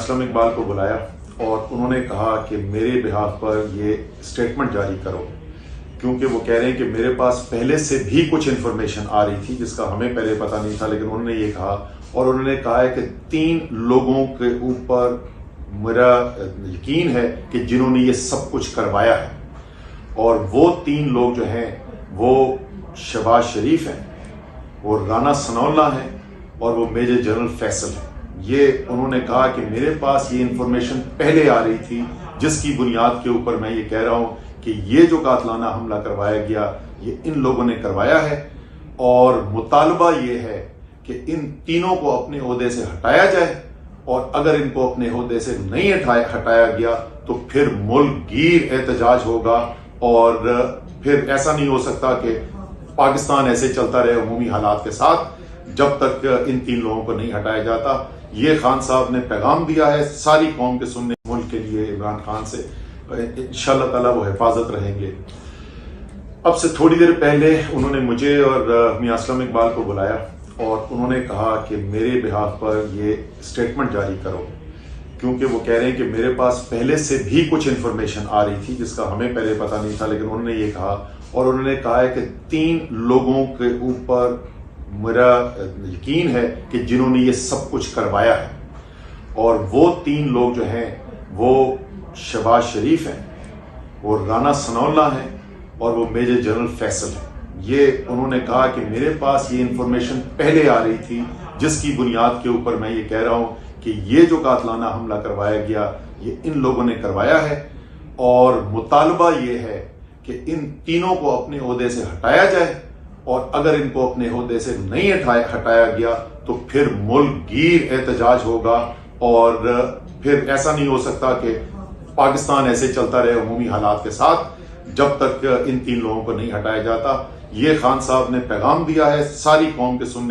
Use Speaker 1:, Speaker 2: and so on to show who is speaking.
Speaker 1: اسلم اقبال کو بلایا اور انہوں نے کہا کہ میرے بہاف پر یہ سٹیٹمنٹ جاری کرو، کیونکہ وہ کہہ رہے ہیں کہ میرے پاس پہلے سے بھی کچھ انفارمیشن آ رہی تھی جس کا ہمیں پہلے پتہ نہیں تھا، لیکن انہوں نے یہ کہا اور انہوں نے کہا ہے کہ 3 لوگوں کے اوپر میرا یقین ہے کہ جنہوں نے یہ سب کچھ کروایا ہے، اور وہ 3 لوگ جو ہیں وہ شہباز شریف ہیں، وہ رانا ثناء اللہ ہیں اور وہ میجر جنرل فیصل ہیں۔ یہ انہوں نے کہا کہ میرے پاس یہ انفارمیشن پہلے آ رہی تھی جس کی بنیاد کے اوپر میں یہ کہہ رہا ہوں کہ یہ جو قاتلانہ حملہ کروایا گیا یہ ان لوگوں نے کروایا ہے، اور مطالبہ یہ ہے کہ ان تینوں کو اپنے عہدے سے ہٹایا جائے، اور اگر ان کو اپنے عہدے سے نہیں ہٹایا گیا تو پھر ملک گیر احتجاج ہوگا، اور پھر ایسا نہیں ہو سکتا کہ پاکستان ایسے چلتا رہے عمومی حالات کے ساتھ جب تک ان 3 لوگوں کو نہیں ہٹایا جاتا۔ یہ خان صاحب نے پیغام دیا ہے ساری قوم کے سننے ملک کے لیے عمران خان سے، انشاءاللہ تعالیٰ وہ حفاظت رہیں گے۔ اب سے تھوڑی دیر پہلے انہوں نے مجھے اور میاں اسلم اقبال کو بلایا اور انہوں نے کہا کہ میرے بہاف پر یہ سٹیٹمنٹ جاری کرو، کیونکہ وہ کہہ رہے ہیں کہ میرے پاس پہلے سے بھی کچھ انفارمیشن آ رہی تھی جس کا ہمیں پہلے پتہ نہیں تھا، لیکن انہوں نے یہ کہا اور انہوں نے کہا ہے کہ 3 لوگوں کے اوپر میرا یقین ہے کہ جنہوں نے یہ سب کچھ کروایا ہے، اور وہ 3 لوگ جو ہیں وہ شہباز شریف ہیں، وہ رانا ثناء اللہ ہیں اور وہ میجر جنرل فیصل ہیں۔ یہ انہوں نے کہا کہ میرے پاس یہ انفارمیشن پہلے آ رہی تھی جس کی بنیاد کے اوپر میں یہ کہہ رہا ہوں کہ یہ جو قاتلانہ حملہ کروایا گیا یہ ان لوگوں نے کروایا ہے، اور مطالبہ یہ ہے کہ ان تینوں کو اپنے عہدے سے ہٹایا جائے، اور اگر ان کو اپنے عہدے سے نہیں ہٹایا گیا تو پھر ملک گیر احتجاج ہوگا، اور پھر ایسا نہیں ہو سکتا کہ پاکستان ایسے چلتا رہے عمومی حالات کے ساتھ جب تک ان 3 لوگوں کو نہیں ہٹایا جاتا۔ یہ خان صاحب نے پیغام دیا ہے ساری قوم کے سننے